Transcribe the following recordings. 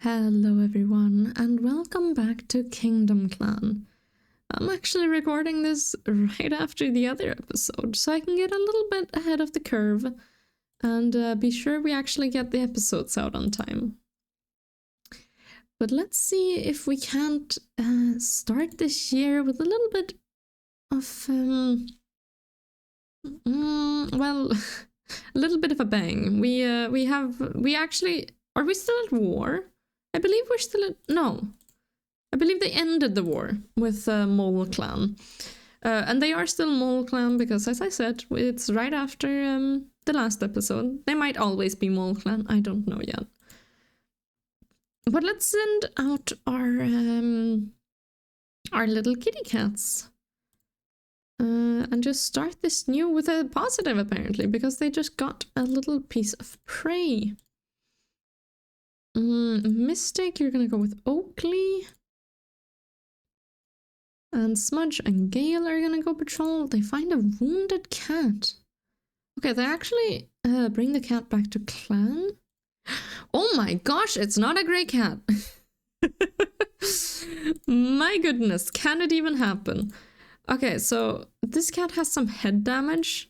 Hello everyone, and welcome back to KingdomClan. I'm actually recording this right after the other episode, so I can get a little bit ahead of the curve and be sure we actually get the episodes out on time. But let's see if we can't start this year with a little bit of, well, a little bit of a bang. We actually, are we still at war? I believe we're still at... No. I believe they ended the war with Mole Clan. And they are still Mole Clan because, as I said, it's right after the last episode. They might always be Mole Clan. I don't know yet. But let's send out our little kitty cats. And just start this new with a positive, apparently, because they just got a little piece of prey. Mystic, you're gonna go with Oakley. And Smudge and Gale are gonna go patrol. They find a wounded cat. Okay, they actually bring the cat back to clan. Oh my gosh, it's not a grey cat. My goodness, can it even happen? Okay, so this cat has some head damage.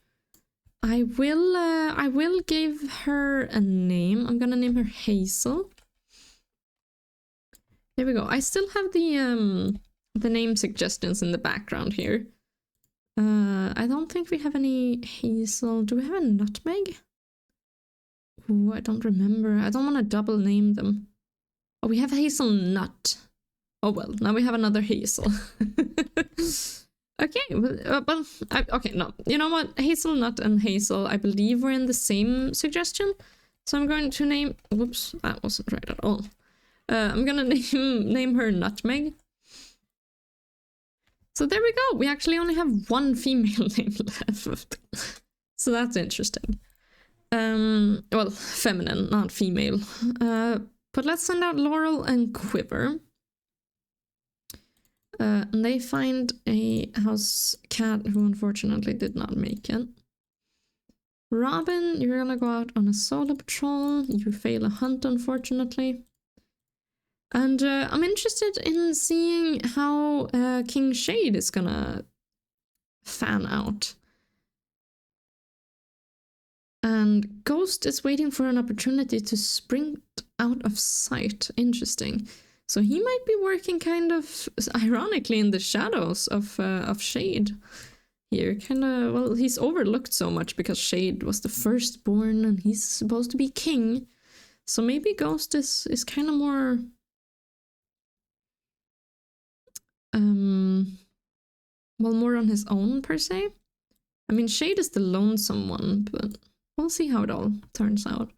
I will give her a name. I'm gonna name her Hazel. There we go. I still have the name suggestions in the background here. I don't think we have any Hazel. Do we have a Nutmeg? Ooh, I don't remember. I don't want to double name them. Oh, we have Hazelnut. Oh well, now we have another Hazel. Okay, well, okay, no. You know what? Hazelnut and Hazel, I believe, were in the same suggestion. So I'm going to name... Whoops, that wasn't right at all. I'm gonna name her Nutmeg. So there we go. We actually only have one female name left. So that's interesting. Well, feminine, not female. But let's send out Laurel and Quiver. And they find a house cat who unfortunately did not make it. Robin, you're gonna go out on a solo patrol. You fail a hunt, unfortunately. And I'm interested in seeing how King Shade is gonna fan out. And Ghost is waiting for an opportunity to sprint out of sight. Interesting. So he might be working kind of ironically in the shadows of Shade here. Kind of, well, he's overlooked so much because Shade was the firstborn and he's supposed to be king. So maybe Ghost is kind of more... well, more on his own, per se. I mean, Shade is the lonesome one, but we'll see how it all turns out.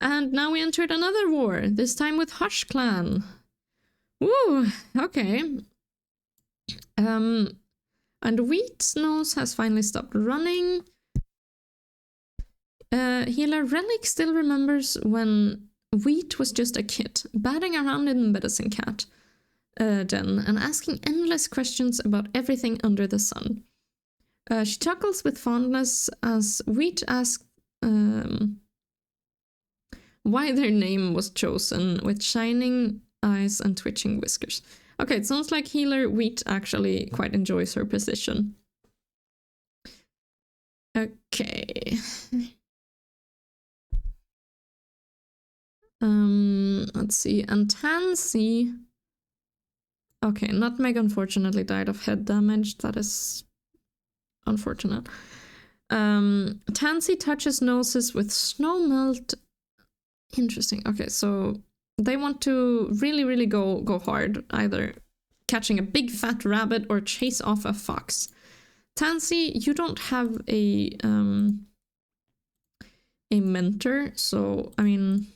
And now we entered another war, this time with Hush Clan. Woo, okay. And Wheat's nose has finally stopped running. Healer Relic still remembers when Wheat was just a kid, batting around in the medicine cat den and asking endless questions about everything under the sun. She chuckles with fondness as Wheat asks why their name was chosen, with shining eyes and twitching whiskers. Okay, it sounds like Healer Wheat actually quite enjoys her position. Okay. Let's see. And Tansy... Okay, Nutmeg unfortunately died of head damage. That is unfortunate. Tansy touches noses with snow melt. Interesting. Okay, so they want to really go hard, either catching a big fat rabbit or chase off a fox. Tansy, you don't have a mentor, so I mean,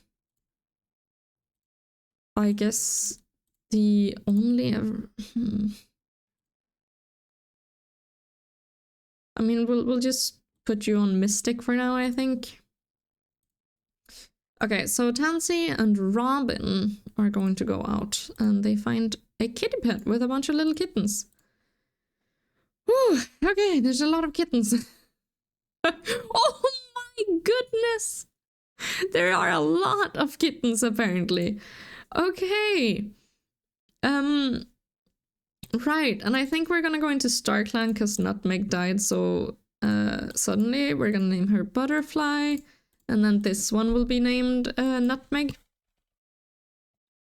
I guess the only I mean, we'll just put you on Mystic for now, I think. Okay, so Tansy and Robin are going to go out, and they find a kitty pet with a bunch of little kittens. Whew, okay, there's a lot of kittens. Oh my goodness! There are a lot of kittens, apparently. Okay. Right, and I think we're gonna go into Star Clan because Nutmeg died so suddenly. We're gonna name her Butterfly, and then this one will be named Nutmeg.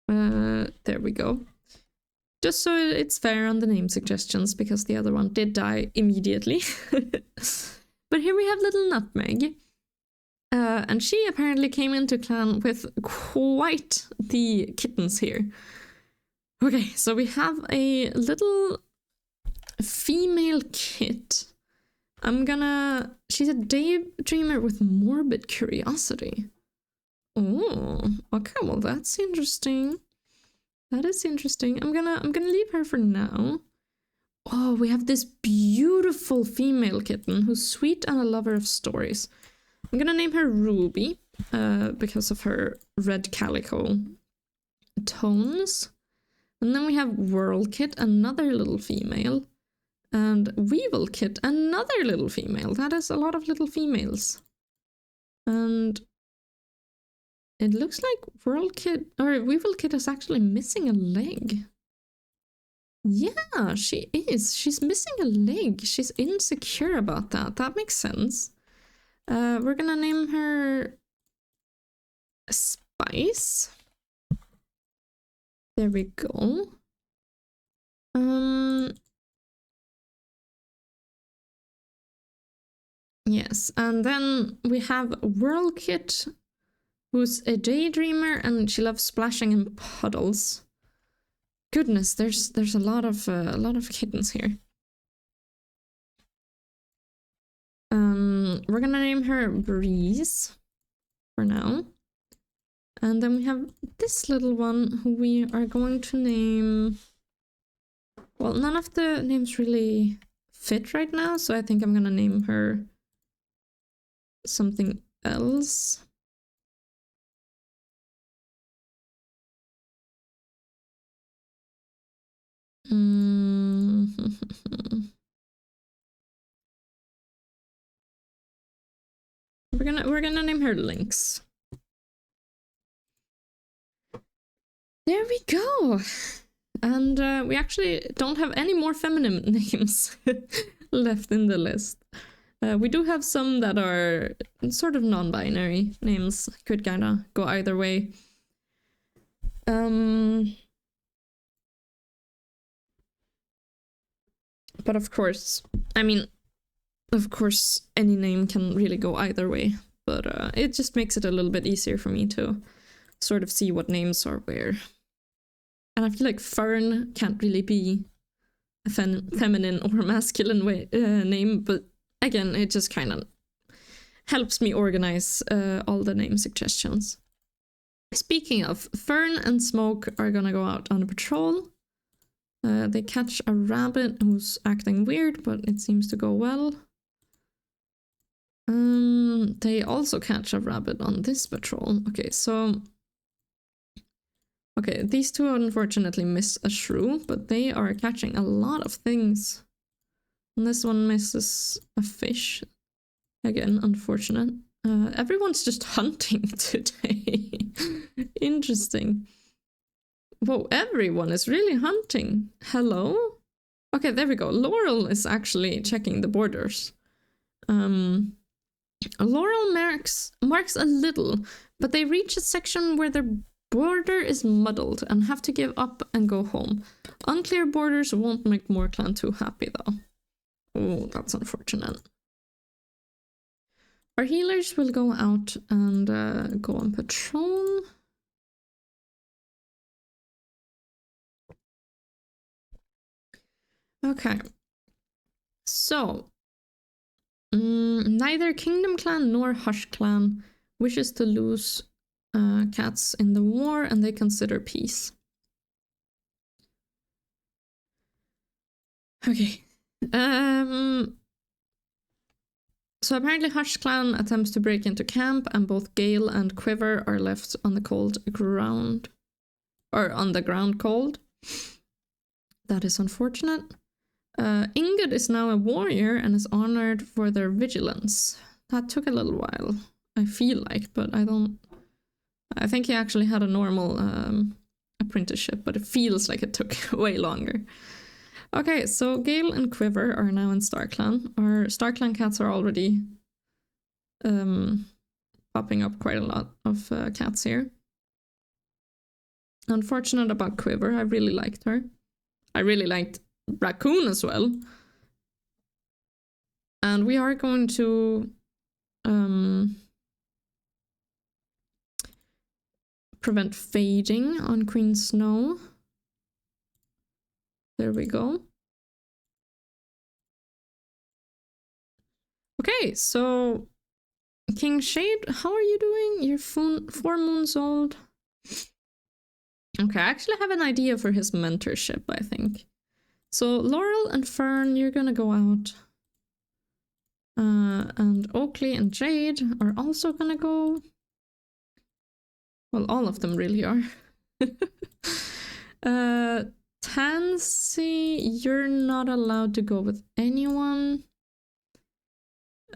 There we go. Just so it's fair on the name suggestions, because the other one did die immediately. But here we have little Nutmeg. And she apparently came into clan with quite the kittens here. Okay, so we have a little female kit. She's a daydreamer with morbid curiosity. Oh, okay, well that's interesting. That is interesting. I'm gonna leave her for now. Oh, we have this beautiful female kitten who's sweet and a lover of stories. I'm gonna name her Ruby, because of her red calico tones. And then we have World Kit, another little female. And Weevil Kit, another little female. That is a lot of little females. And it looks like World Kit, or Weevil Kit is actually missing a leg. Yeah, she is. She's missing a leg. She's insecure about that. That makes sense. We're gonna name her Spice. There we go. Yes, and then we have World Kit, who's a daydreamer and she loves splashing in puddles. Goodness, there's a lot of kittens here. We're gonna name her Breeze for now. And then we have this little one who we are going to name... Well, none of the names really fit right now, so I think I'm gonna name her something else. We're gonna name her Lynx. There we go. And we actually don't have any more feminine names left in the list. We do have some that are sort of non-binary names. Could kind of go either way. But of course, I mean, of course, any name can really go either way. But it just makes it a little bit easier for me to sort of see what names are where. And I feel like Fern can't really be a feminine or masculine name, but again, it just kind of helps me organize all the name suggestions. Speaking of, Fern and Smoke are gonna go out on a patrol. They catch a rabbit who's acting weird, but it seems to go well. They also catch a rabbit on this patrol. Okay, so... Okay, these two unfortunately miss a shrew, but they are catching a lot of things. And this one misses a fish. Again, unfortunate. Everyone's just hunting today. Interesting. Whoa, everyone is really hunting. Hello? Okay, there we go. Laurel is actually checking the borders. Laurel marks a little, but they reach a section where their border is muddled and have to give up and go home. Unclear borders won't make Moorclan too happy though. Oh, that's unfortunate. Our healers will go out and go on patrol. Okay. So, neither KingdomClan nor HushClan wishes to lose cats in the war, and they consider peace. Okay. So apparently HushClan attempts to break into camp, and both Gale and Quiver are left on the cold ground. Or on the ground cold. That is unfortunate. Ingrid is now a warrior and is honored for their vigilance. That took a little while, I feel like, but I think he actually had a normal apprenticeship, but it feels like it took way longer. Okay, so Gale and Quiver are now in StarClan. Our StarClan cats are already popping up quite a lot of cats here. Unfortunate about Quiver, I really liked her. I really liked Raccoon as well. And we are going to prevent fading on Queen Snow. There we go. Okay, so King Shade, how are you doing? You're 4 moons old. Okay, I actually have an idea for his mentorship, I think. So Laurel and Fern, you're gonna go out. And Oakley and Jade are also gonna go. Well, all of them really are. Tansy, you're not allowed to go with anyone.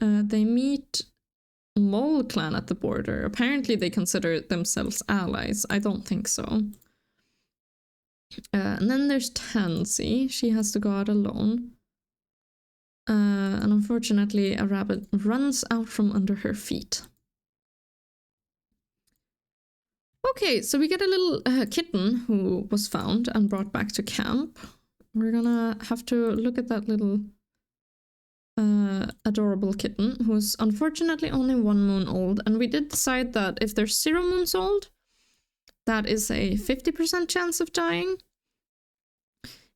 They meet Mole Clan at the border. Apparently they consider themselves allies. I don't think so. And then there's Tansy. She has to go out alone. And unfortunately a rabbit runs out from under her feet. Okay, so we get a little kitten who was found and brought back to camp. We're gonna have to look at that little adorable kitten who's unfortunately only 1 moon old, and we did decide that if they're 0 moons old, that is a 50% chance of dying.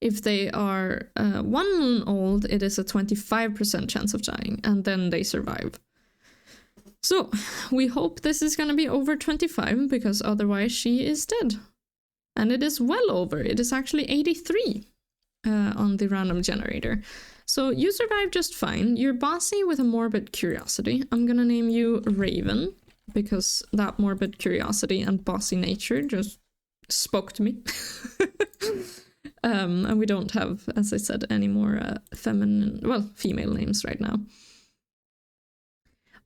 If they are 1 moon old, it is a 25% chance of dying, and then they survive. So we hope this is going to be over 25, because otherwise she is dead. And it is well over. It is actually 83 on the random generator. So you survived just fine. You're bossy with a morbid curiosity. I'm going to name you Raven, because that morbid curiosity and bossy nature just spoke to me. And we don't have, as I said, any more female names right now.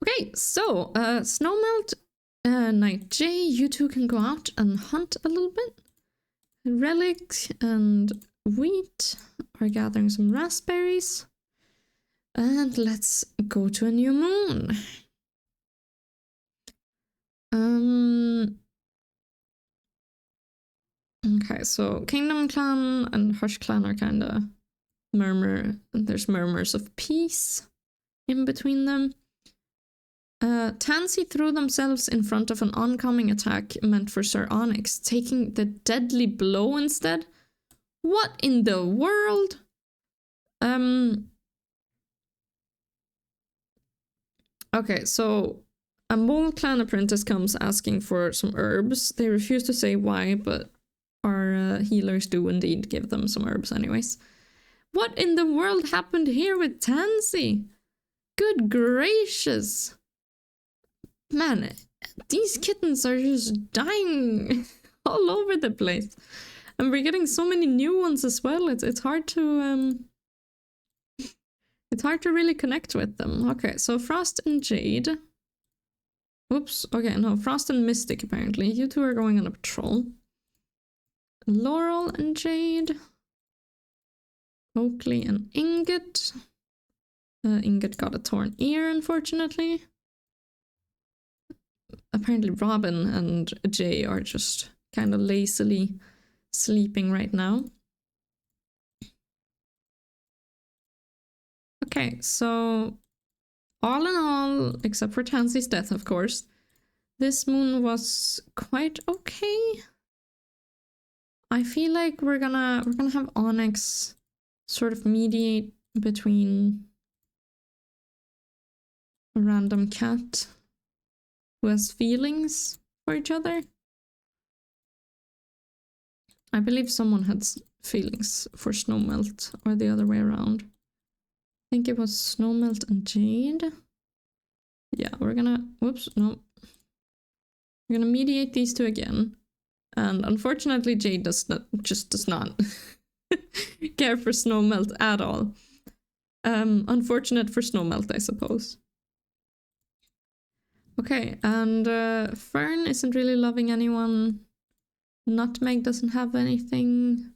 Okay, so Snowmelt, Night J, you two can go out and hunt a little bit. Relic and Wheat are gathering some raspberries. And let's go to a new moon. Okay, so KingdomClan and HushClan are kind of there's murmurs of peace in between them. Tansy threw themselves in front of an oncoming attack meant for Sir Onyx, taking the deadly blow instead. What in the world? Okay, so a Mole Clan apprentice comes asking for some herbs. They refuse to say why, but our healers do indeed give them some herbs anyways. What in the world happened here with Tansy? Good gracious. Man, these kittens are just dying all over the place. And we're getting so many new ones as well. It's hard to really connect with them. Okay, so Frost and Jade. Oops, okay, no, Frost and Mystic apparently. You two are going on a patrol. Laurel and Jade. Oakley and Ingot. Ingot got a torn ear, unfortunately. Apparently Robin and Jay are just kind of lazily sleeping right now. Okay, so all in all, except for Tansy's death, of course, this moon was quite okay. I feel like we're gonna have Onyx sort of mediate between a random cat who has feelings for each other. I believe someone had feelings for Snowmelt, or the other way around. I think it was Snowmelt and Jade. Yeah, we're gonna... Whoops, no. We're gonna mediate these two again. And unfortunately, Jade does not care for Snowmelt at all. Unfortunate for Snowmelt, I suppose. Okay, and Fern isn't really loving anyone. Nutmeg doesn't have anything.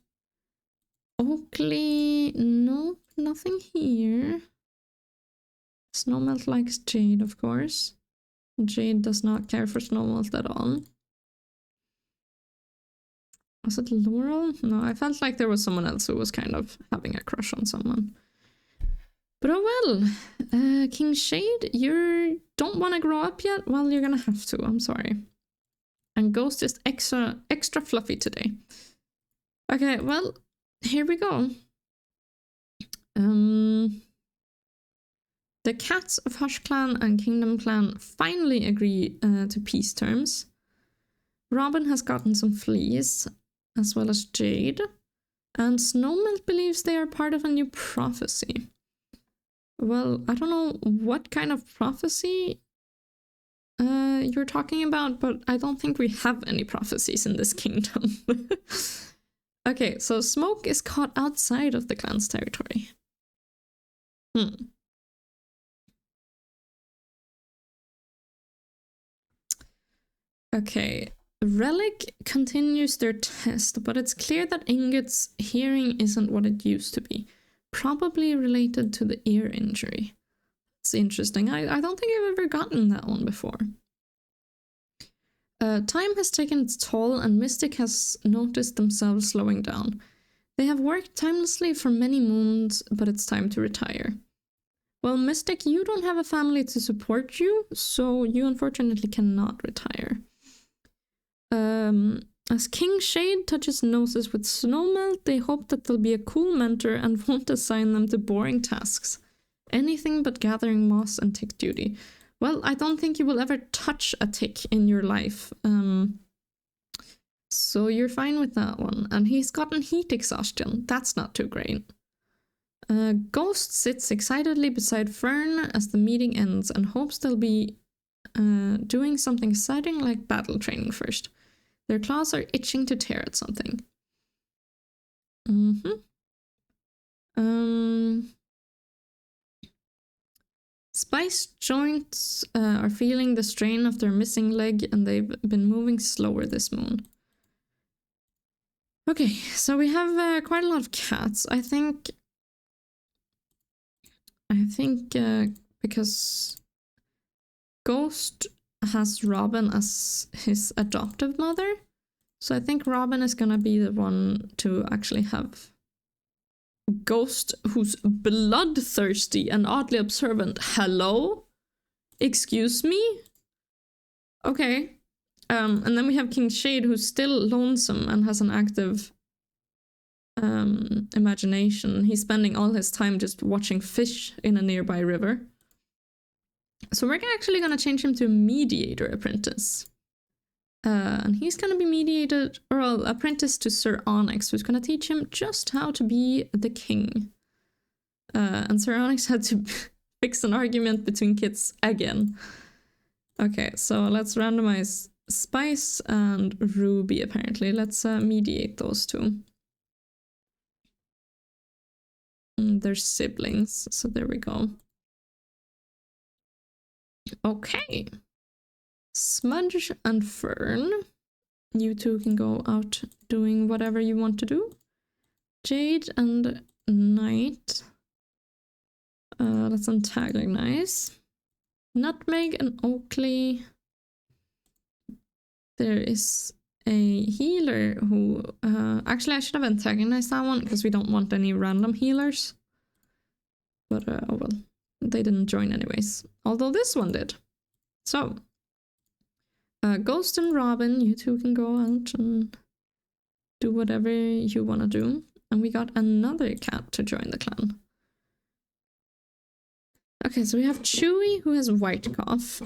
Oakley, nope, nothing here. Snowmelt likes Jade, of course. Jade does not care for Snowmelt at all. Was it Laurel? No, I felt like there was someone else who was kind of having a crush on someone. But oh well. King Shade, you don't want to grow up yet? Well, you're gonna have to, I'm sorry. And Ghost is extra fluffy today. Okay, well, here we go. The cats of Hush Clan and Kingdom Clan finally agree to peace terms. Robin has gotten some fleas, as well as Jade. And Snowmelt believes they are part of a new prophecy. Well, I don't know what kind of prophecy you're talking about, but I don't think we have any prophecies in this kingdom. Okay, so Smoke is caught outside of the clan's territory. Okay, Relic continues their test, but it's clear that Ingot's hearing isn't what it used to be. Probably related to the ear injury. It's interesting. I don't think I've ever gotten that one before. Time has taken its toll and Mystic has noticed themselves slowing down. They have worked tirelessly for many moons, but it's time to retire. Well, Mystic, you don't have a family to support you, so you unfortunately cannot retire. As King Shade touches noses with Snowmelt, they hope that they'll be a cool mentor and won't assign them to boring tasks. Anything but gathering moss and tick duty. Well, I don't think you will ever touch a tick in your life. So you're fine with that one. And he's gotten heat exhaustion. That's not too great. Ghost sits excitedly beside Fern as the meeting ends and hopes they'll be doing something exciting like battle training first. Their claws are itching to tear at something. Spice joints are feeling the strain of their missing leg and they've been moving slower this moon. Okay, so we have quite a lot of cats. I think because Ghost has Robin as his adoptive mother, so I think Robin is gonna be the one to actually have Ghost, who's bloodthirsty and oddly observant. Hello? Excuse me? Okay. And then we have King Shade, who's still lonesome and has an active imagination. He's spending all his time just watching fish in a nearby river. So we're actually gonna change him to a mediator apprentice. And he's gonna be mediated, or apprentice to Sir Onyx, who's gonna teach him just how to be the king. And Sir Onyx had to fix an argument between kids again. Okay, so let's randomize Spice and Ruby, apparently. Let's mediate those two. They're siblings, so there we go. Okay. Smudge and Fern, you two can go out doing whatever you want to do. Jade and Knight, let's antagonize. Nutmeg and Oakley. There is a healer who... actually, I should have antagonized that one because we don't want any random healers. But, oh well. They didn't join anyways. Although this one did. So... Ghost and Robin, you two can go out and do whatever you want to do. And we got another cat to join the clan. Okay, so we have Chewy, who has white cough.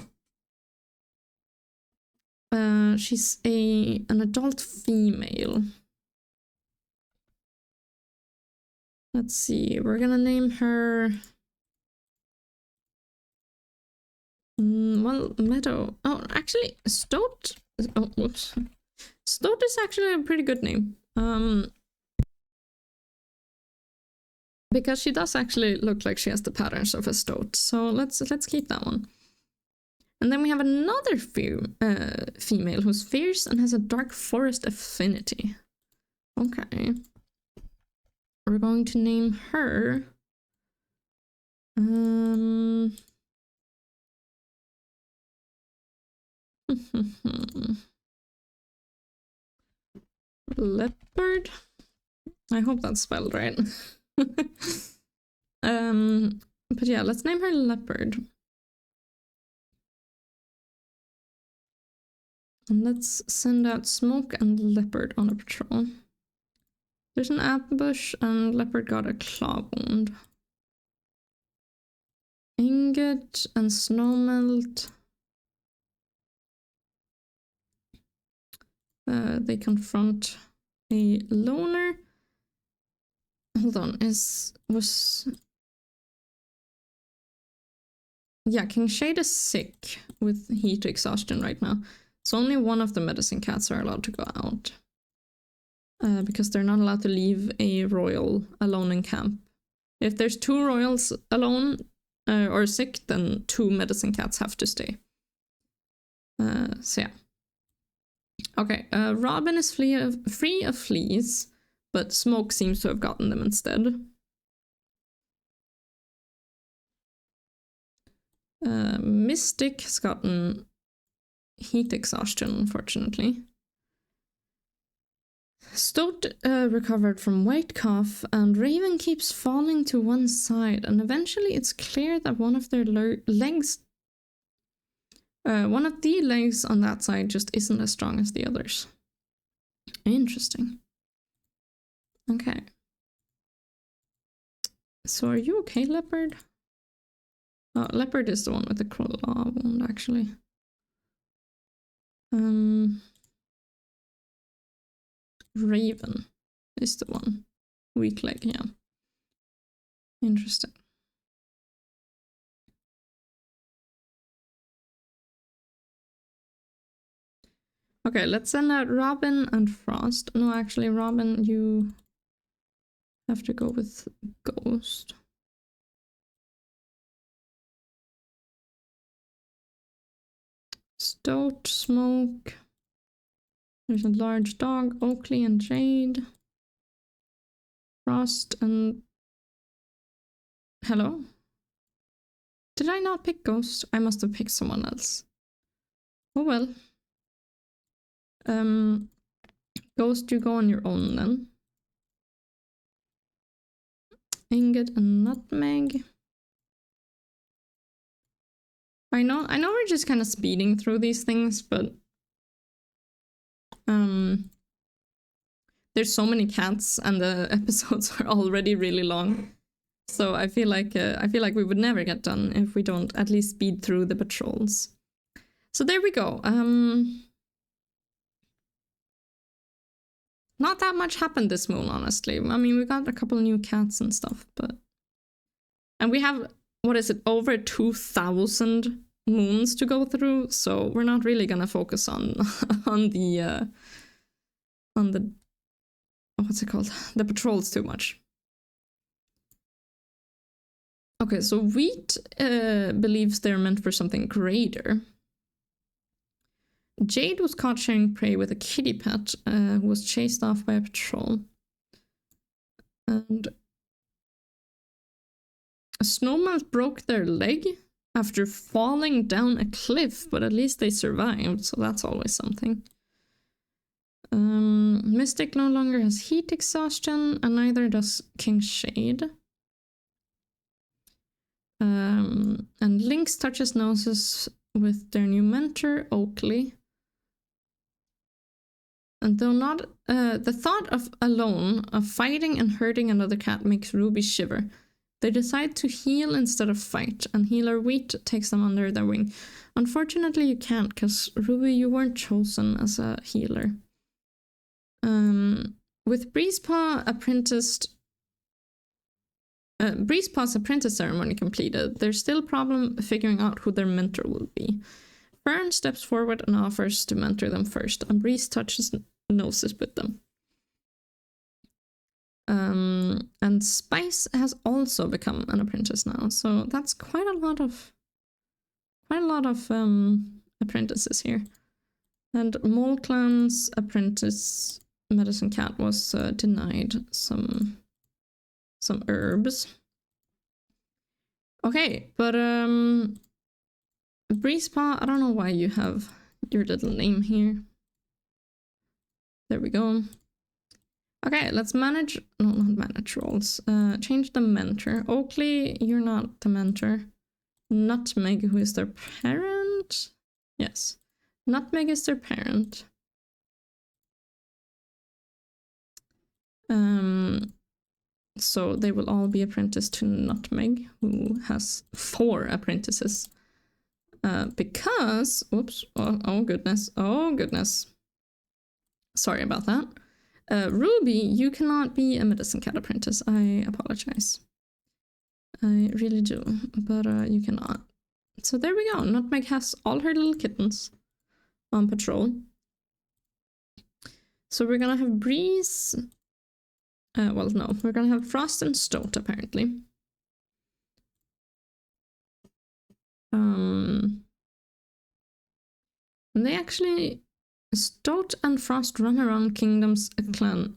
She's an adult female. Let's see, we're gonna name her... well, Meadow. Oh, actually, Stoat. Oh, whoops. Stoat is actually a pretty good name. Because she does actually look like she has the patterns of a stoat. So let's keep that one. And then we have another female who's fierce and has a dark forest affinity. Okay. We're going to name her... Leopard? I hope that's spelled right. But yeah, let's name her Leopard. And let's send out Smoke and Leopard on a patrol. There's an ambush and Leopard got a claw wound. Ingot and Snowmelt. They confront a loner. Hold on, yeah, King Shade is sick with heat exhaustion right now. So only one of the medicine cats are allowed to go out. Because they're not allowed to leave a royal alone in camp. If there's 2 royals alone or sick, then 2 medicine cats have to stay. So yeah. Okay, Robin is free of fleas, but Smoke seems to have gotten them instead. Mystic has gotten heat exhaustion, unfortunately. Stoat recovered from white cough, and Raven keeps falling to one side, and eventually it's clear that one of their legs... one of the legs on that side just isn't as strong as the others. Interesting. Okay. So are you okay, Leopard? Oh, Leopard is the one with the claw wound, actually. Raven is the one. Weak leg, yeah. Interesting. Okay, let's send out Robin and Frost. No, actually, Robin, you have to go with Ghost. Stoat, Smoke. There's a large dog, Oakley and Jade. Frost and... Hello? Did I not pick Ghost? I must have picked someone else. Oh well. Ghost, you go on your own then. Ingot and Nutmeg. I know we're just kind of speeding through these things, but there's so many cats and the episodes are already really long. So I feel like we would never get done if we don't at least speed through the patrols. So there we go. Not that much happened this moon, honestly. I mean, we got a couple new cats and stuff, but... And we have, what is it, over 2,000 moons to go through, so we're not really gonna focus on the what's it called? The patrols too much. Okay, so Wheat believes they're meant for something greater. Jade was caught sharing prey with a kitty pet who was chased off by a patrol. And a Snowmelt broke their leg after falling down a cliff, but at least they survived, so that's always something. Mystic no longer has heat exhaustion, and neither does King Shade. And Lynx touches noses with their new mentor, Oakley. And though not, the thought of fighting and hurting another cat makes Ruby shiver. They decide to heal instead of fight, and healer Wheat takes them under their wing. Unfortunately, you can't, because Ruby, you weren't chosen as a healer. With Breezepaw's apprentice ceremony completed, there's still a problem figuring out who their mentor will be. Fern steps forward and offers to mentor them first, and Breeze touches noses with them. And Spice has also become an apprentice now, so that's quite a lot of quite a lot of apprentices here. And Mole Clan's apprentice Medicine Cat was denied some herbs. Okay, but Breezepaw, I don't know why you have your little name here. There we go. Okay, let's manage, no, not manage roles. Change the mentor. Oakley, you're not the mentor. Nutmeg, who is their parent? Yes. Nutmeg is their parent. So they will all be apprenticed to Nutmeg, who has 4 apprentices. Because, whoops, oh goodness, oh goodness. Sorry about that. Ruby, you cannot be a Medicine Cat apprentice. I apologize. I really do, but you cannot. So there we go. Nutmeg has all her little kittens on patrol. So we're gonna have Breeze. Well, no, we're gonna have Frost and Stoat apparently. And they actually, Stoat and Frost run around KingdomClan,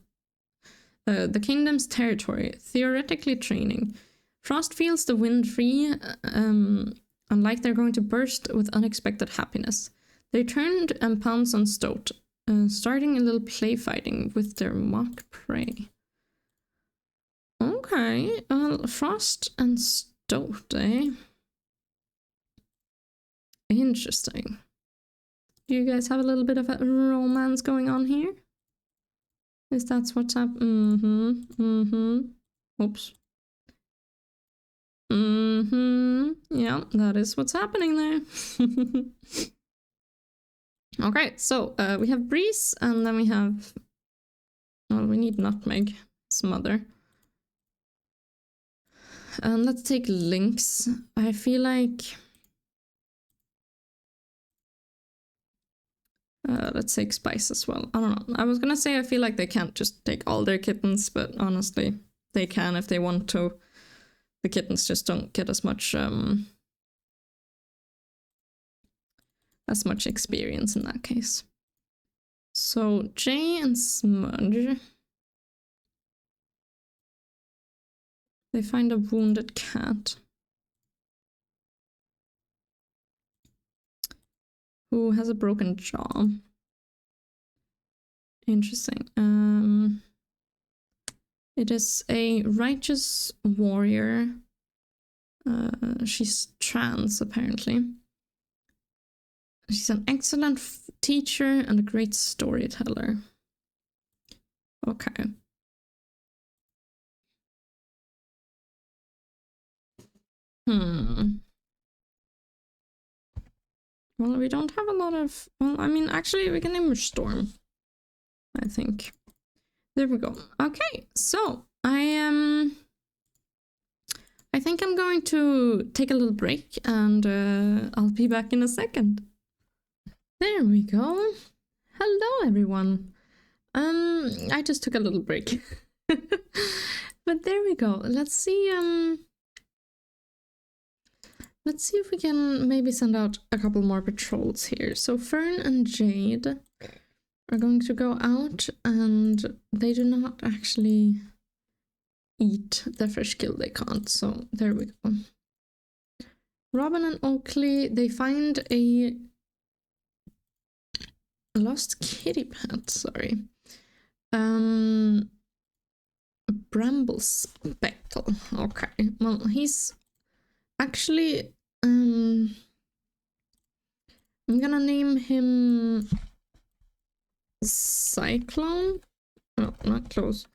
the kingdom's territory, theoretically training. Frost feels the wind free, and like they're going to burst with unexpected happiness. They turned and pounce on Stoat, starting a little play fighting with their mock prey. Okay, well, Frost and Stoat, eh? Interesting. Do you guys have a little bit of a romance going on here? Is that what's up? Oops. Yeah, that is what's happening there. Okay, so we have Breeze, and then we have... Well, we need Nutmeg, his mother. And let's take Lynx. I feel like... let's take Spice as well. I don't know. I was gonna say I feel like they can't just take all their kittens, but honestly, they can if they want to. The kittens just don't get as much experience in that case. So Jay and Smudge. They find a wounded cat. Who has a broken jaw. Interesting. It is a righteous warrior. She's trans, apparently. She's an excellent teacher and a great storyteller. Okay. Well, we don't have a lot of... Well, I mean, actually, we can name her Storm, I think. There we go. Okay, so I think I'm going to take a little break, and I'll be back in a second. There we go. Hello, everyone. I just took a little break. But there we go. Let's see if we can maybe send out a couple more patrols here. So Fern and Jade are going to go out, and they do not actually eat the fresh kill. They can't, so there we go. Robin and Oakley, they find a lost kitty pet, sorry. Bramble Speckle. Okay, well, he's actually... I'm gonna name him Cyclone. Oh, not close.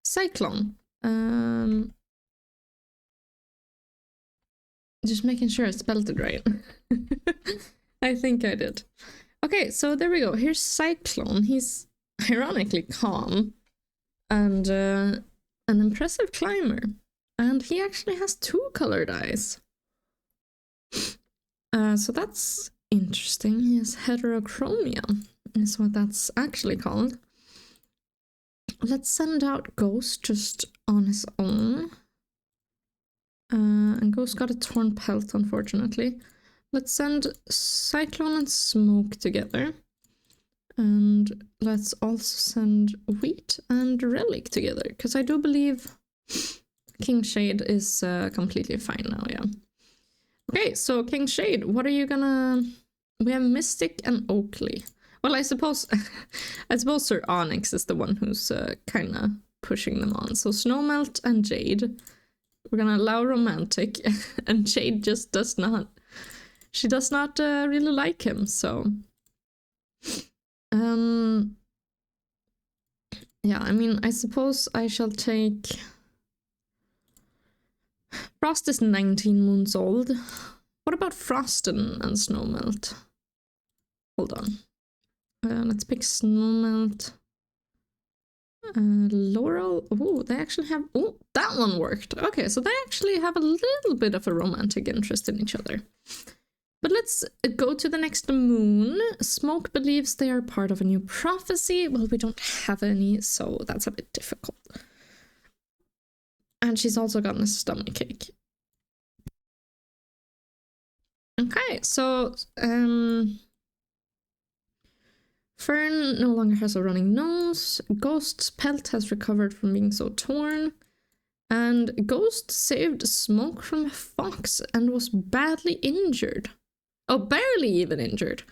Cyclone. Just making sure I spelled it right. I think I did. Okay, so there we go. Here's Cyclone. He's ironically calm and an impressive climber. And he actually has 2 colored eyes. So that's interesting. He has heterochromia, is what that's actually called. Let's send out Ghost just on his own. And Ghost got a torn pelt, unfortunately. Let's send Cyclone and Smoke together. And let's also send Wheat and Relic together, because I do believe King Shade is completely fine now, yeah. Okay, so King Shade, what are you gonna... We have Mystic and Oakley. Well, I suppose Sir Onyx is the one who's kind of pushing them on. So Snowmelt and Jade. We're gonna allow Romantic, and Jade just does not... She does not really like him, so... Yeah, I mean, I suppose I shall take... Frost is 19 moons old. What about Frost and Snowmelt? Hold on. Let's pick Snowmelt. Laurel. Oh, they actually have... Oh, that one worked. Okay, so they actually have a little bit of a romantic interest in each other. But let's go to the next moon. Smoke believes they are part of a new prophecy. Well, we don't have any, so that's a bit difficult. And she's also gotten a stomach ache. Okay, so Fern no longer has a running nose. Ghost's pelt has recovered from being so torn. And Ghost saved Smoke from a fox and was badly injured. Oh, barely even injured.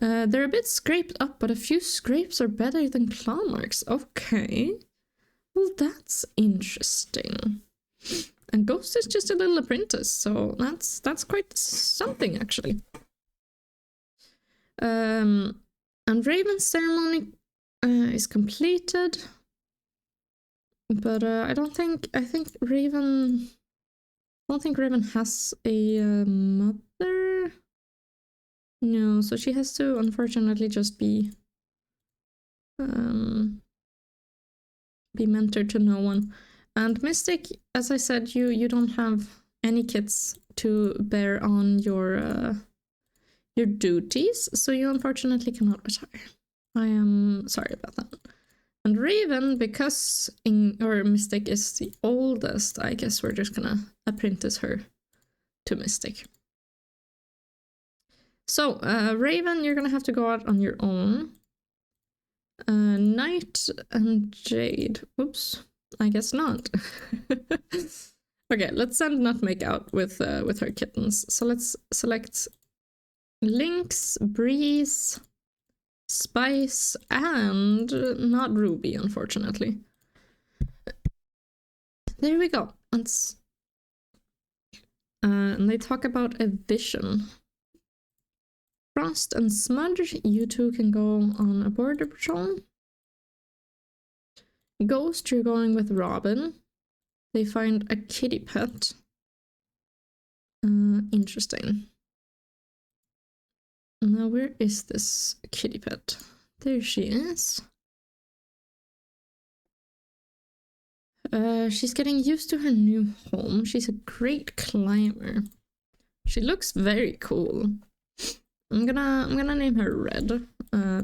They're a bit scraped up, but a few scrapes are better than claw marks. Okay. Well, that's interesting. And Ghost is just a little apprentice, so that's quite something, actually. And Raven's ceremony is completed. But I think Raven... I don't think Raven has a mother. No, so she has to unfortunately just be mentored to no one. And Mystic, as I said, you don't have any kids to bear on your duties, so you unfortunately cannot retire. I am sorry about that. And Raven, because Mystic is the oldest, I guess we're just gonna apprentice her to Mystic. So, Raven, you're gonna have to go out on your own. Knight and Jade. Oops, I guess not. Okay, let's send Nutmeg out with her kittens. So let's select Lynx, Breeze, Spice, and not Ruby, unfortunately. There we go. And they talk about a vision. Frost and Smudge, you two can go on a border patrol. Ghost, you're going with Robin. They find a kitty pet. Interesting. Now, where is this kitty pet? There she is. She's getting used to her new home. She's a great climber. She looks very cool. I'm gonna name her Red,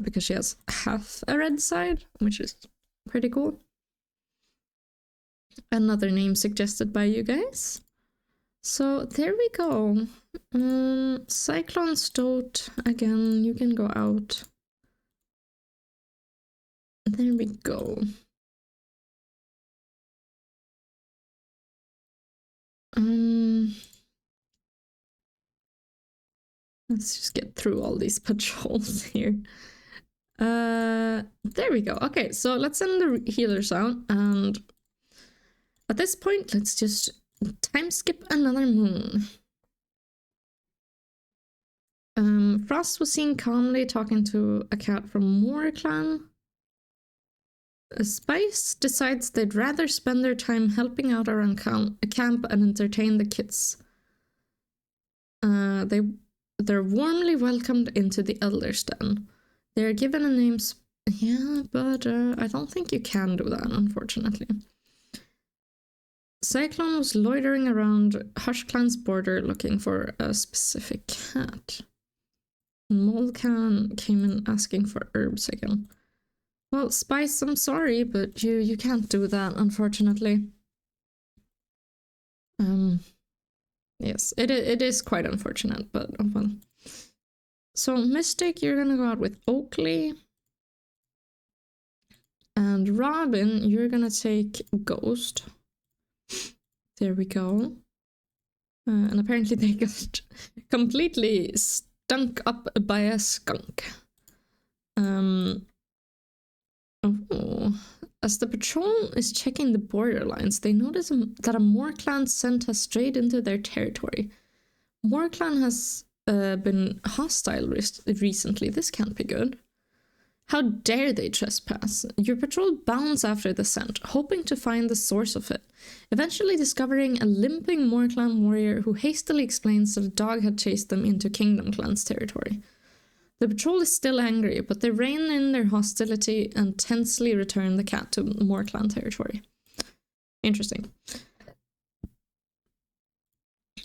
because she has half a red side, which is pretty cool. Another name suggested by you guys. So there we go. Cyclone Stoat, again, you can go out. There we go. Let's just get through all these patrols here. There we go. Okay, so let's send the healers out, and at this point, let's just time skip another moon. Frost was seen calmly talking to a cat from Moor Clan. Spice decides they'd rather spend their time helping out around camp and entertain the kids. They're warmly welcomed into the Elder's Den. They're given a name. Yeah, but I don't think you can do that, unfortunately. Cyclone was loitering around Hush Clan's border looking for a specific cat. Molcan came in asking for herbs again. Well, Spice, I'm sorry, but you can't do that, unfortunately. Yes, it is quite unfortunate, but oh well. So Mystic, you're gonna go out with Oakley. And Robin, you're gonna take Ghost. There we go. And apparently they got completely stunk up by a skunk. Oh. As the patrol is checking the borderlines, they notice that a Moor-clan scent has strayed into their territory. Moor-clan has been hostile recently. This can't be good. How dare they trespass? Your patrol bounds after the scent, hoping to find the source of it, eventually discovering a limping Moor-clan warrior who hastily explains that a dog had chased them into KingdomClan's territory. The patrol is still angry, but they rein in their hostility and tensely return the cat to Moor-clan territory. Interesting.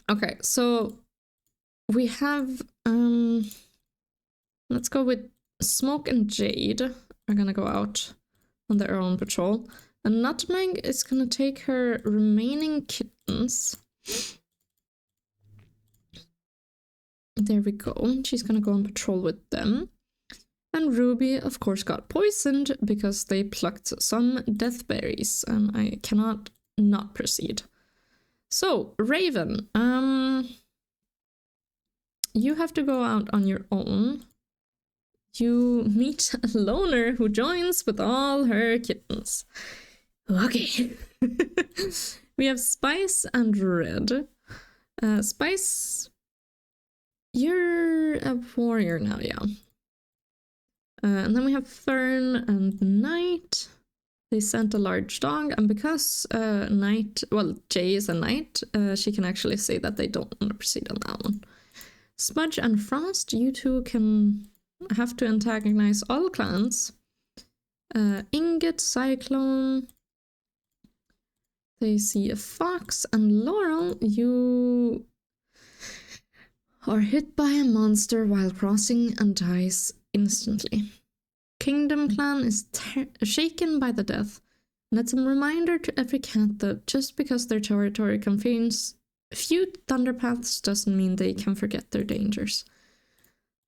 Okay, so we have... let's go with Smoke and Jade are gonna go out on their own patrol. And Nutmeg is gonna take her remaining kittens. There we go. She's gonna go on patrol with them. And Ruby, of course, got poisoned because they plucked some deathberries, and I cannot not proceed. So, Raven, you have to go out on your own. You meet a loner who joins with all her kittens. Okay. We have Spice and Red. Spice, you're a warrior now, yeah. And then we have Fern and Knight. They sent a large dog, and because Jay is a knight, she can actually say that they don't want to proceed on that one. Smudge and Frost, you two can have to antagonize all clans. Ingot, Cyclone, they see a fox, and Laurel, you are hit by a monster while crossing and dies instantly. KingdomClan is shaken by the death, and it's a reminder to every cat that just because their territory contains few thunderpaths doesn't mean they can forget their dangers.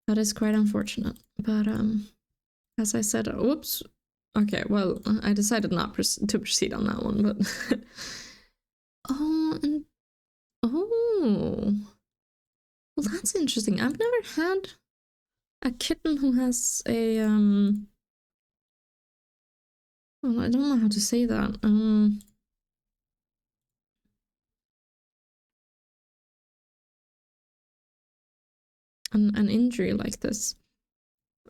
That is quite unfortunate, but as I said, whoops. Okay, well, I decided not to proceed on that one, but well, that's interesting. I've never had a kitten who has a well, I don't know how to say that. An injury like this,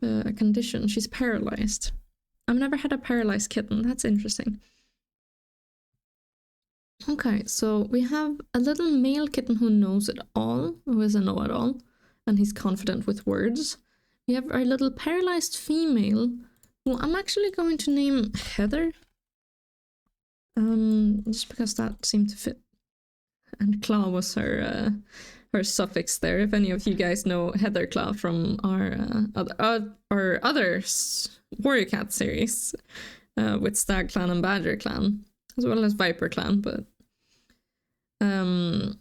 a condition. She's paralyzed. I've never had a paralyzed kitten. That's interesting. Okay, so we have a little male kitten who knows it all, who is a know-it-all, and he's confident with words. We have our little paralyzed female, who I'm actually going to name Heather. Just because that seemed to fit. And Claw was her suffix there. If any of you guys know Heather Claw from our other Warrior Cat series with Stag Clan and Badger Clan, as well as Viper Clan, but and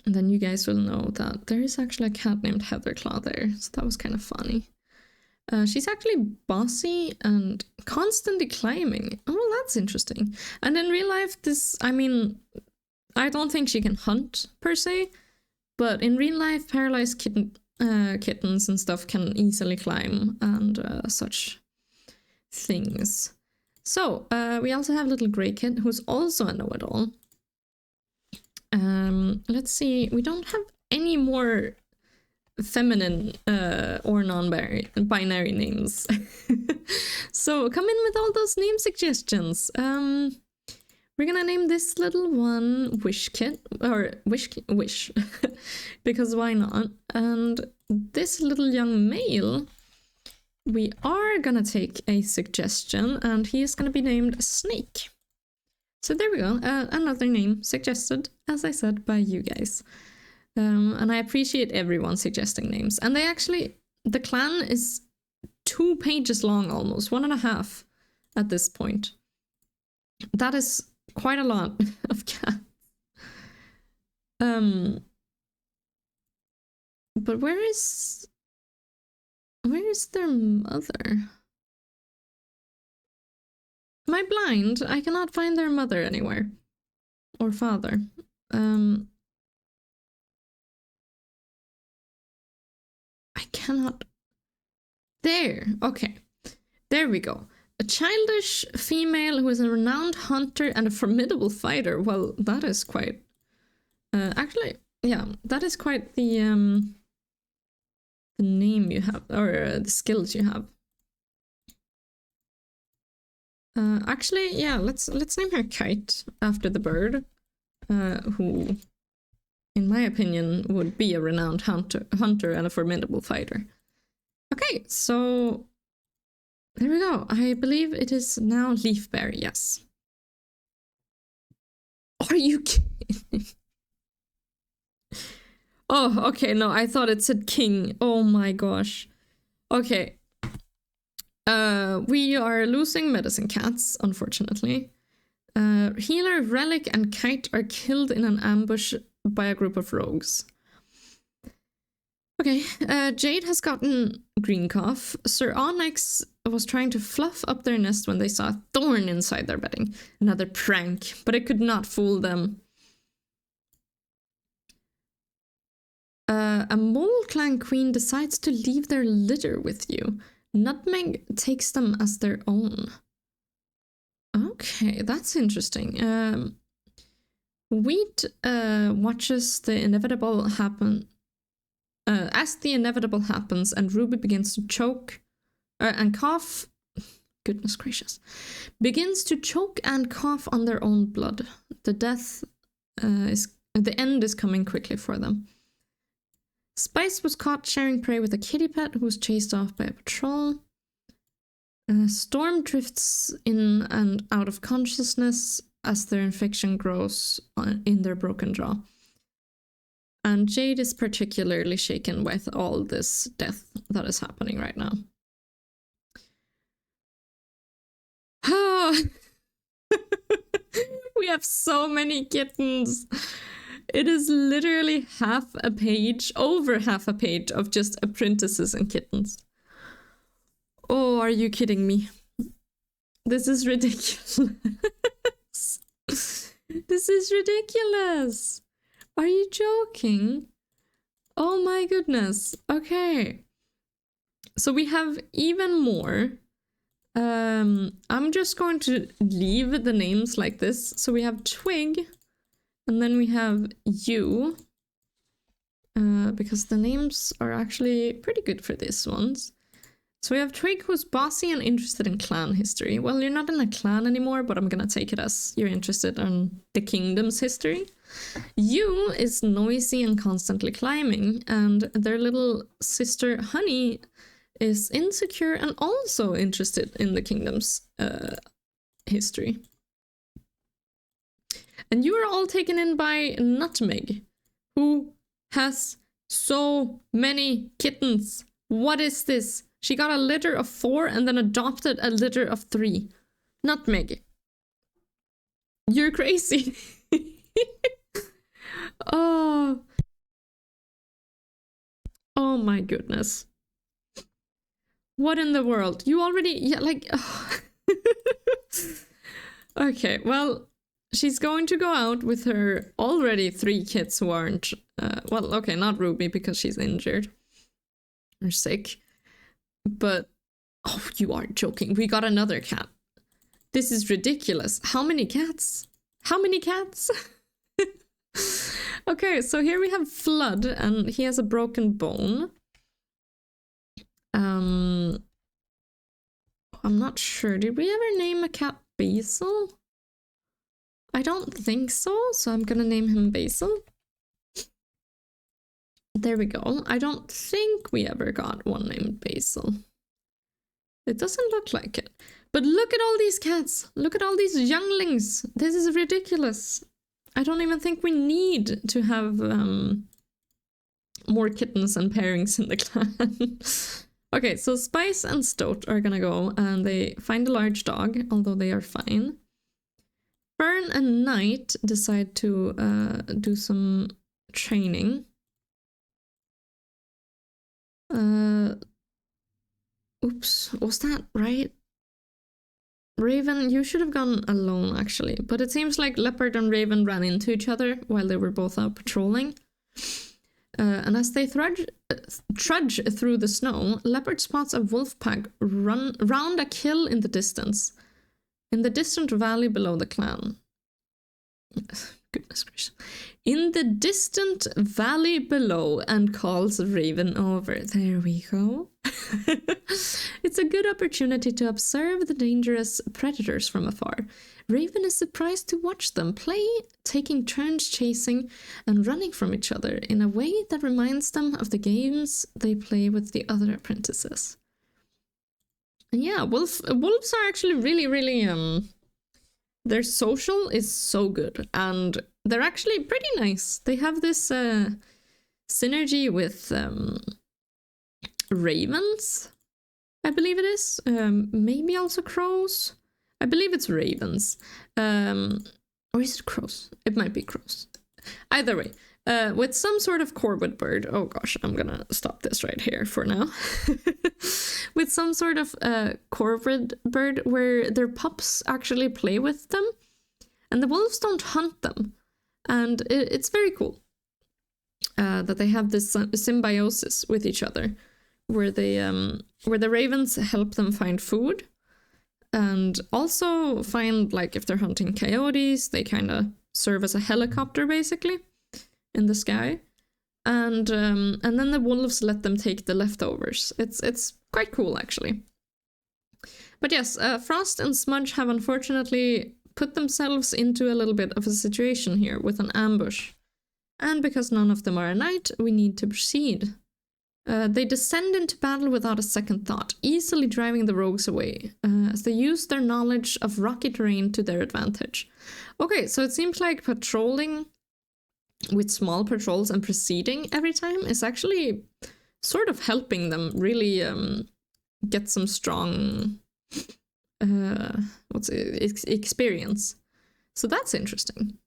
then you guys will know that there is actually a cat named Heather Claw there, so that was kind of funny. She's actually bossy and constantly climbing. Oh, well, that's interesting. And in real life, I don't think she can hunt per se, but in real life, paralyzed kittens and stuff can easily climb and such things. So we also have little Grey Kit, who's also a know-it-all. Let's see, we don't have any more feminine or non-binary names. So come in with all those name suggestions. We're gonna name this little one Wish Kit, or Wish, because why not? And this little young male, we are gonna take a suggestion, and he is gonna be named Snake. So there we go, another name suggested, as I said, by you guys. And I appreciate everyone suggesting names. And the clan is 2 pages long almost, 1.5 at this point. That is quite a lot of cats. But where is their mother? Am I blind? I cannot find their mother anywhere. Or father. I cannot... There! Okay. There we go. A childish female who is a renowned hunter and a formidable fighter. Well, that is quite... actually, yeah, that is quite the name you have, or the skills you have. Actually, yeah, let's name her Kite after the bird, who, in my opinion, would be a renowned hunter and a formidable fighter. Okay, so there we go. I believe it is now Leafberry, yes. Are you kidding? Oh, okay, no, I thought it said king. Oh my gosh. Okay. We are losing medicine cats, unfortunately. Healer, Relic, and Kite are killed in an ambush by a group of rogues. Okay, Jade has gotten green cough. Sir Onyx was trying to fluff up their nest when they saw a thorn inside their bedding. Another prank, but it could not fool them. A mole clan queen decides to leave their litter with you. Nutmeg takes them as their own. Okay, that's interesting. Wheat watches the inevitable happen. As the inevitable happens and Ruby begins to choke and cough, goodness gracious, begins to choke and cough on their own blood. The end is coming quickly for them. Spice was caught sharing prey with a kitty pet who was chased off by a patrol. Storm drifts in and out of consciousness as their infection grows in their broken jaw. And Jade is particularly shaken with all this death that is happening right now. We have so many kittens. It is literally half a page, over half a page of just apprentices and kittens. Oh, are you kidding me? This is ridiculous. This is ridiculous. Are you joking? Oh my goodness. Okay. So we have even more. I'm just going to leave the names like this. So we have Twig, and then we have you, because the names are actually pretty good for these ones. So we have Twig, who's bossy and interested in clan history. Well, you're not in a clan anymore, but I'm gonna take it as you're interested in the kingdom's history. You is noisy and constantly climbing, and their little sister Honey is insecure and also interested in the kingdom's history. And you are all taken in by Nutmeg, who has so many kittens. What is this? She got a litter of 4 and then adopted a litter of 3. Nutmeg. You're crazy. Oh. Oh my goodness. What in the world? You already... Yeah, like... Oh. Okay, well, she's going to go out with her already 3 kids who aren't... well, okay, not Ruby because she's injured. Or sick. But... Oh, you aren't joking. We got another cat. This is ridiculous. How many cats? How many cats? Okay, so here we have Flood, and he has a broken bone. I'm not sure. Did we ever name a cat Basil? I don't think so, so I'm gonna name him Basil. There we go. I don't think we ever got one named Basil. It doesn't look like it. But look at all these cats. Look at all these younglings. This is ridiculous. I don't even think we need to have more kittens and pairings in the clan. Okay, so Spice and Stoat are gonna go and they find a large dog, although they are fine. Fern and Knight decide to do some training. Oops, was that right? Raven, you should have gone alone, actually. But it seems like Leopard and Raven ran into each other while they were both out patrolling. And as they trudge through the snow, Leopard spots a wolf pack round a kill in the distance. In the distant valley below the clan. Goodness gracious. In the distant valley below, and calls Raven over. There we go. It's a good opportunity to observe the dangerous predators from afar. Raven is surprised to watch them play, taking turns chasing and running from each other in a way that reminds them of the games they play with the other apprentices. And yeah, wolves are actually really, their social is so good, and they're actually pretty nice. They have this synergy with ravens, I believe it is. Maybe also crows. I believe it's ravens. Or is it crows? It might be crows. Either way, with some sort of corvid bird. Oh gosh, I'm gonna stop this right here for now. With some sort of corvid bird where their pups actually play with them, and the wolves don't hunt them, and it's very cool that they have this symbiosis with each other, where the ravens help them find food, and also find, like, if they're hunting coyotes, they kind of serve as a helicopter basically in the sky, and then the wolves let them take the leftovers. It's quite cool actually. But yes, Frost and Smudge have unfortunately put themselves into a little bit of a situation here with an ambush, and because none of them are a knight, we need to proceed. They descend into battle without a second thought, easily driving the rogues away, as they use their knowledge of rocky terrain to their advantage. Okay, so it seems like patrolling with small patrols and proceeding every time is actually sort of helping them really get some strong experience. So that's interesting.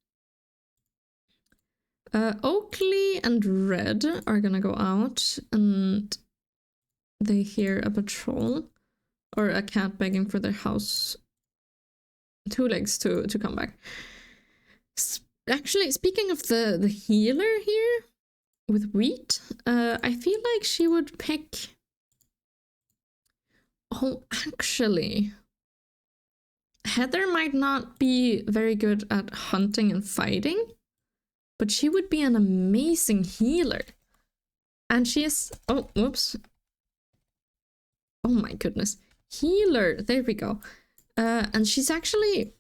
Oakley and Red are gonna go out, and they hear a patrol or a cat begging for their house. Two legs to come back. Actually, speaking of the healer here with Wheat, I feel like she would pick... Oh, actually, Heather might not be very good at hunting and fighting, but she would be an amazing healer. And she is... Oh, whoops. Oh my goodness. Healer. There we go. And she's actually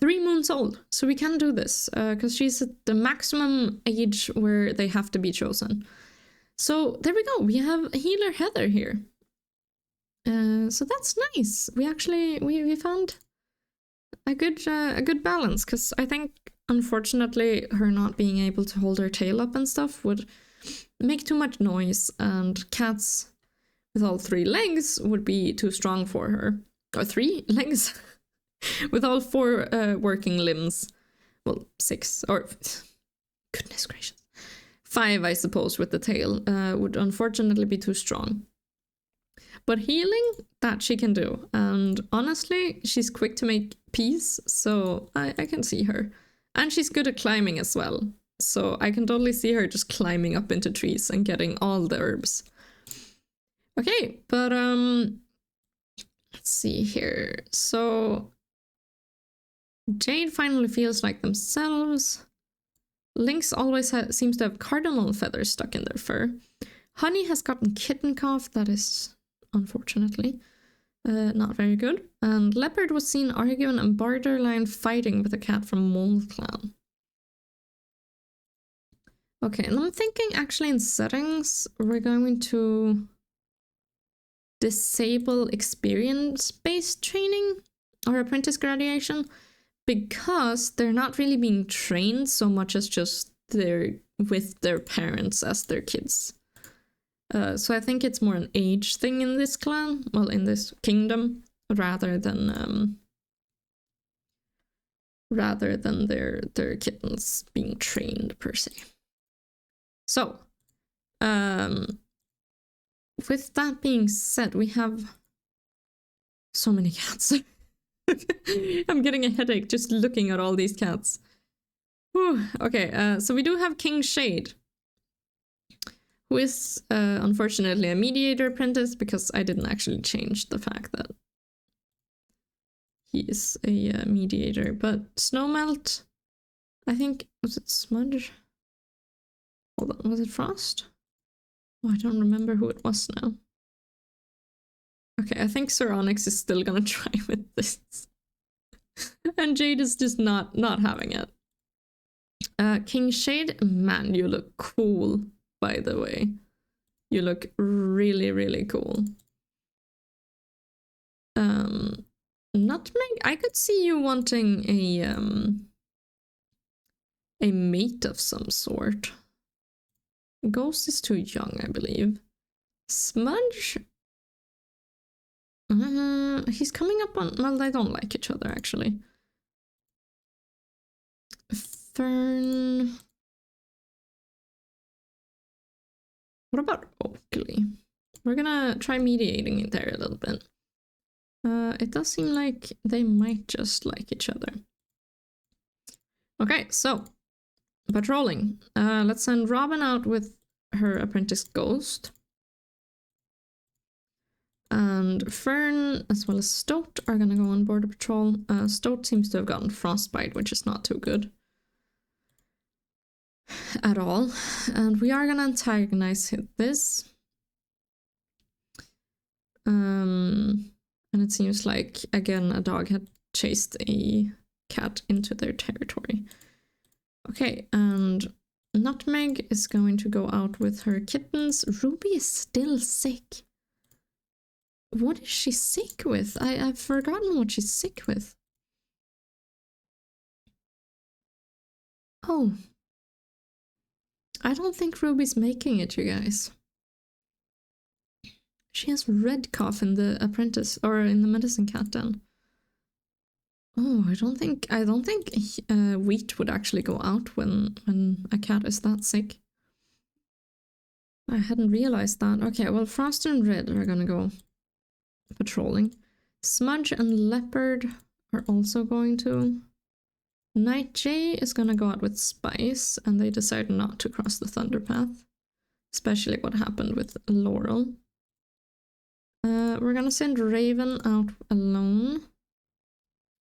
3 moons old. So we can do this. Because she's at the maximum age where they have to be chosen. So there we go. We have healer Heather here. So that's nice. We actually... We found a good balance. Because I think... Unfortunately, her not being able to hold her tail up and stuff would make too much noise, and cats with all 3 legs would be too strong for her. Or 3 legs? With all 4 working limbs. Well, 6, or... Goodness gracious. 5, I suppose, with the tail would unfortunately be too strong. But healing, that she can do. And honestly, she's quick to make peace, so I can see her. And she's good at climbing as well. So I can totally see her just climbing up into trees and getting all the herbs. Okay, but let's see here. So Jade finally feels like themselves. Lynx always seems to have cardinal feathers stuck in their fur. Honey has gotten kitten cough. That is, unfortunately, not very good. And Leopard was seen arguing and borderline fighting with a cat from Mole Clan. Okay, and I'm thinking actually in settings, we're going to disable experience-based training or apprentice graduation, because they're not really being trained so much as just with their parents as their kids. So I think it's more an age thing in this clan, well, in this kingdom, rather than their kittens being trained per se. So, with that being said, we have so many cats. I'm getting a headache just looking at all these cats. Whew. Okay, so we do have King Shade, who is unfortunately a mediator apprentice, because I didn't actually change the fact that he is a mediator. But Snowmelt, I think, was it Smudge? Hold on, was it Frost? Oh, I don't remember who it was now. Okay, I think Sir Onyx is still gonna try with this. And Jade is just not having it. King Shade, man, you look cool, by the way. You look really, really cool. Nutmeg, I could see you wanting a mate of some sort. Ghost is too young, I believe. Smudge, he's coming up on, well, they don't like each other actually. Fern, what about Oakley? We're gonna try mediating it there a little bit. It does seem like they might just like each other. Okay, so patrolling. Let's send Robin out with her apprentice Ghost. And Fern, as well as Stoat, are gonna go on border patrol. Stoat seems to have gotten frostbite, which is not too good at all. And we are gonna antagonize this. And it seems like, again, a dog had chased a cat into their territory. Okay, and Nutmeg is going to go out with her kittens. Ruby is still sick. What is she sick with? I've forgotten what she's sick with. Oh. I don't think Ruby's making it, you guys. She has red cough in the apprentice, or in the medicine cat den. Oh, I don't think Wheat would actually go out when a cat is that sick. I hadn't realized that. Okay, well, Frost and Red are gonna go patrolling. Smudge and Leopard are also going to. Night J is gonna go out with Spice, and they decide not to cross the Thunder Path, especially what happened with Laurel. We're gonna send Raven out alone,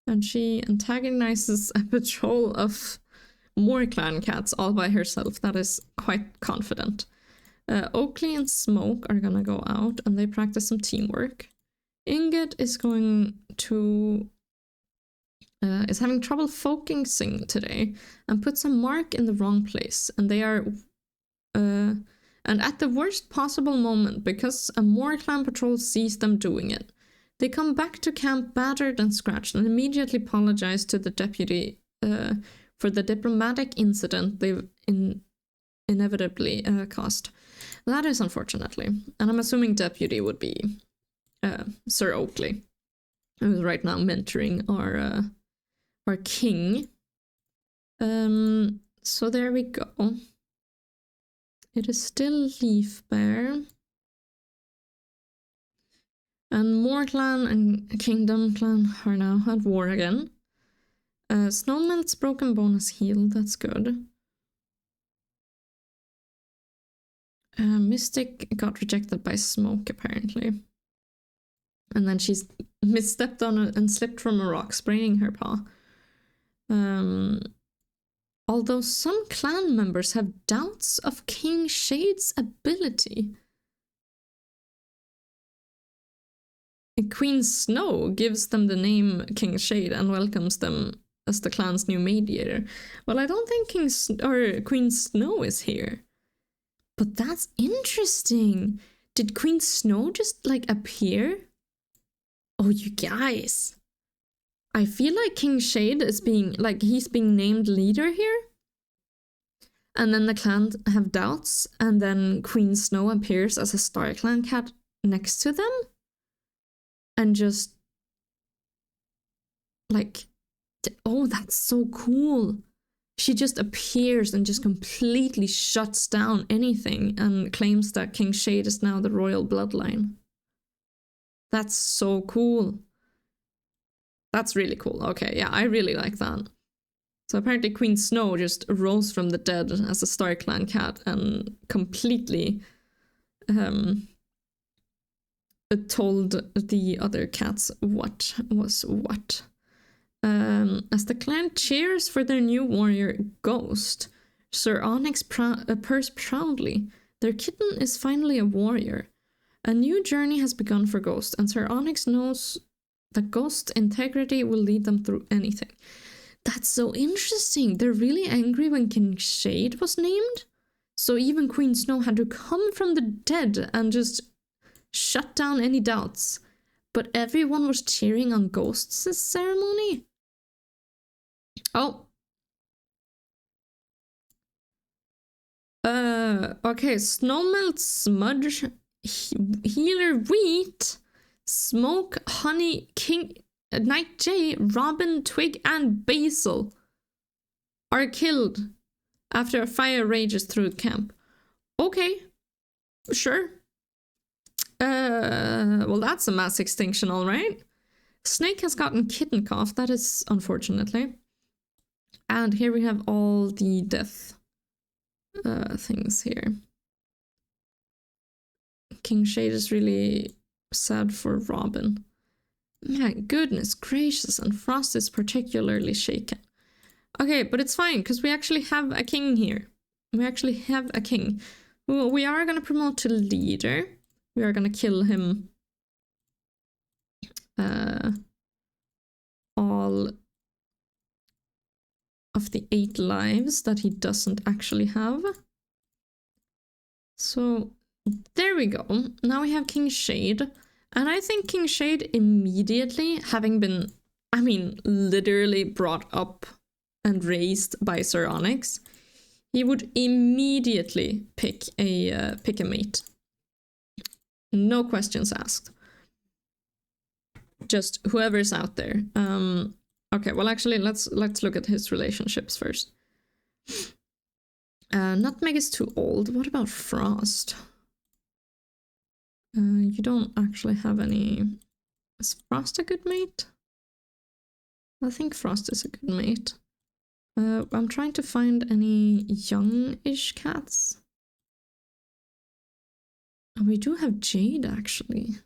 and she antagonizes a patrol of more clan cats all by herself. That is quite confident. Oakley and Smoke are gonna go out, and they practice some teamwork. Ingot is going to is having trouble focusing today and puts a mark in the wrong place, and they are and at the worst possible moment, because a more clan patrol sees them doing it. They come back to camp battered and scratched and immediately apologize to the deputy for the diplomatic incident they've inevitably caused. That is unfortunately, and I'm assuming deputy would be Sir Oakley, who's right now mentoring our king. So there we go. It is still Leaf Bear. And Moor Clan and Kingdom Clan are now at war again. Snowmelt's broken bone is healed, that's good. Mystic got rejected by Smoke, apparently. And then she's misstepped on and slipped from a rock, spraining her paw. Although some clan members have doubts of King Shade's ability. Queen Snow gives them the name King Shade and welcomes them as the clan's new mediator. Well, I don't think Queen Snow is here. But that's interesting. Did Queen Snow just, like, appear? Oh, you guys. I feel like King Shade is he's being named leader here. And then the clan have doubts, and then Queen Snow appears as a Star Clan cat next to them. And just, like, oh, that's so cool. she just appears and just completely shuts down anything and claims that King Shade is now the royal bloodline. That's so cool. That's really cool. Okay, yeah, I really like that. So apparently Queen Snow just rose from the dead as a StarClan cat and completely told the other cats what was what. As the clan cheers for their new warrior, Ghost, Sir Onyx purrs proudly. Their kitten is finally a warrior. A new journey has begun for Ghost, and Sir Onyx knows that Ghost's integrity will lead them through anything. That's so interesting. They're really angry when King Shade was named. So even Queen Snow had to come from the dead and just shut down any doubts. But everyone was cheering on Ghost's ceremony. Oh. Okay, Snowmelt, Smudge, Healer Wheat, Smoke, Honey, King, Night Jay, Robin, Twig, and Basil are killed after a fire rages through the camp. Okay, sure. Well, that's a mass extinction, all right. Snake has gotten kitten cough, that is unfortunately. And here we have all the death things here. King Shade is really sad for Robin. My goodness gracious, and Frost is particularly shaken. Okay, but it's fine, because we actually have a king here. We actually have a king. Who we are going to promote to leader. We are going to kill him all of the 8 lives that he doesn't actually have. So there we go. Now we have King Shade. And I think King Shade immediately, having been, I mean, literally brought up and raised by Sir Onyx, he would immediately pick a mate. No questions asked. Just whoever's out there. Okay, well actually let's look at his relationships first. Nutmeg is too old. What about Frost? You don't actually have any... Is Frost a good mate? I think Frost is a good mate. I'm trying to find any young-ish cats. Oh, we do have Jade, actually.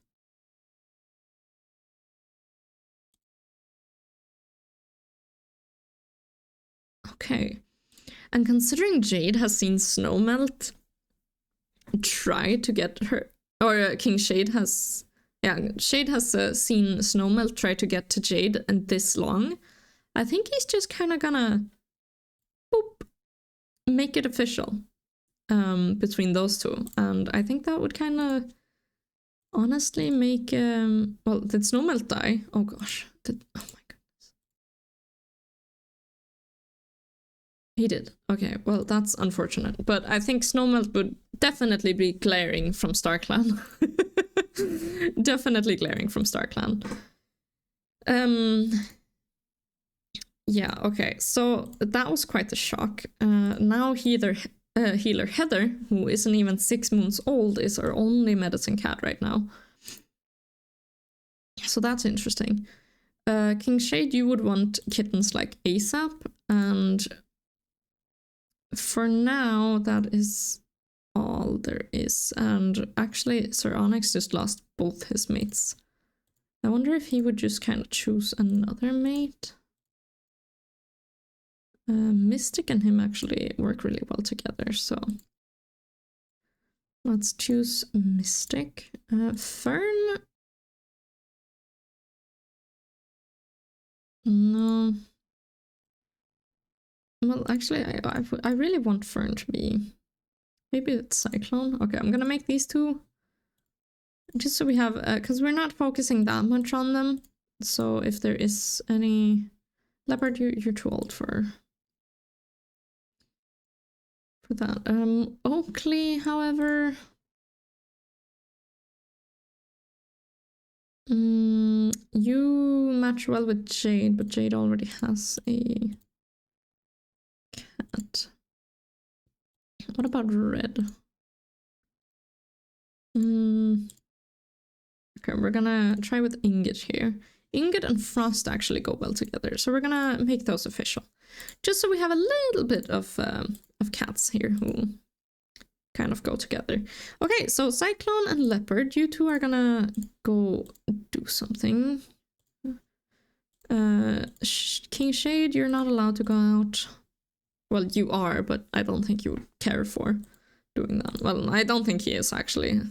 Okay. And considering Jade has seen Snowmelt try to get her... Or King Shade has... Yeah, Shade has seen Snowmelt try to get to Jade and this long. I think he's just kind of gonna... Boop, make it official between those two. And I think that would kind of honestly make... well, did Snowmelt die? Oh gosh. Oh my goodness. He did. Okay, well, that's unfortunate. But I think Snowmelt would definitely be glaring from StarClan. Definitely glaring from StarClan. Yeah, okay, so that was quite a shock. Now Healer Heather, who isn't even 6 months old, is our only medicine cat right now. So that's interesting. King Shade, you would want kittens like ASAP, and for now, that is all there is. And actually, Sir Onyx just lost both his mates. I wonder if he would just kind of choose another mate. Mystic and him actually work really well together, so let's choose Mystic. Fern? No. Well, actually, I really want Fern to be... Maybe it's Cyclone. Okay, I'm gonna make these two. Just so we have... because we're not focusing that much on them. So if there is any... Leopard, you're too old for that. Oakley, however... you match well with Jade, but Jade already has a that. What about red? Okay, we're gonna try with ingot here. Ingot and frost actually go well together, so we're gonna make those official. Just so we have a little bit of cats here who kind of go together. Okay, so Cyclone and Leopard, you two are gonna go do something. King Shade, you're not allowed to go out. Well, you are, but I don't think you would care for doing that. Well, I don't think he is, actually.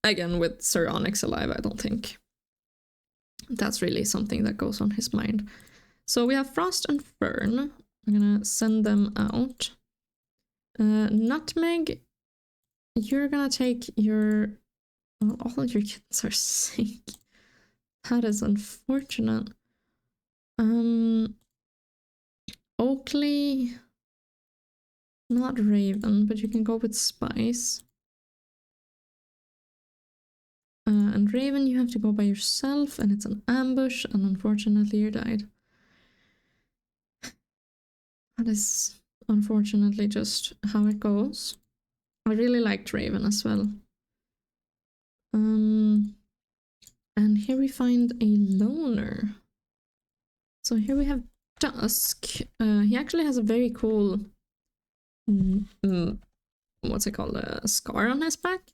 Again, with Sir Onyx alive, I don't think that's really something that goes on his mind. So we have Frost and Fern. I'm gonna send them out. Nutmeg, you're gonna take your... Oh, all of your kittens are sick. That is unfortunate. Oakley, not Raven, but you can go with Spice. And Raven, you have to go by yourself, and it's an ambush, and unfortunately you died. That is unfortunately just how it goes. I really liked Raven as well. And here we find a loner. So here we have Dusk. He actually has a very cool... what's it called? A scar on his back.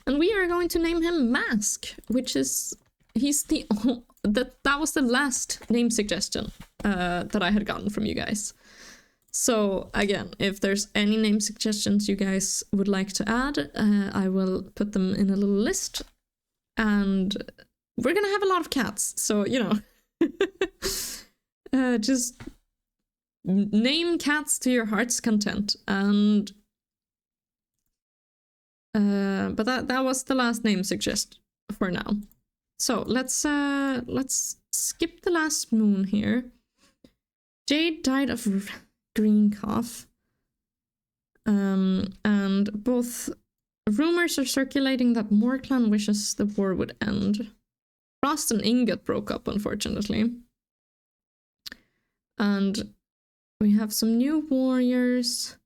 And we are going to name him Mask, which is... He's the... that was the last name suggestion that I had gotten from you guys. So again, if there's any name suggestions you guys would like to add, I will put them in a little list. And we're gonna have a lot of cats, so, you know. Just name cats to your heart's content. And but that was the last name suggestion for now. So let's skip the last moon here. Jade died of green cough. And both rumors are circulating that Moorclan wishes the war would end. Frost and Ingot broke up, unfortunately. And we have some new warriors.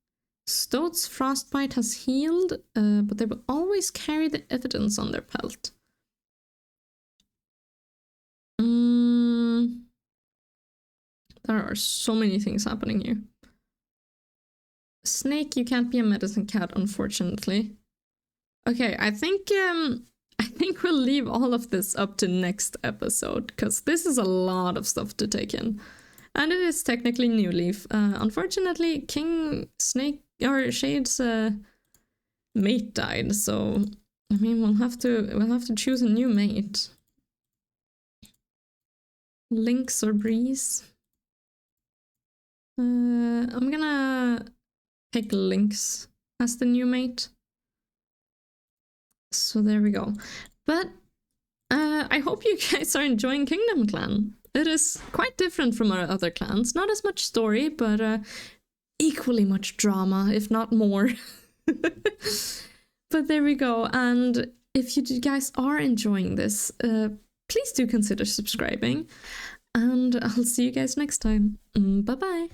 Stoat's frostbite has healed, but they will always carry the evidence on their pelt. There are so many things happening here. Snake, you can't be a medicine cat, unfortunately. Okay, I think we'll leave all of this up to next episode, because this is a lot of stuff to take in. And it is technically New Leaf. Unfortunately, King Snake or Shade's mate died, so I mean we'll have to choose a new mate. Lynx or Breeze. I'm gonna pick Lynx as the new mate. So there we go. But I hope you guys are enjoying KingdomClan. It is quite different from our other clans. Not as much story, but equally much drama, if not more. But there we go. And if you guys are enjoying this, please do consider subscribing. And I'll see you guys next time. Bye-bye.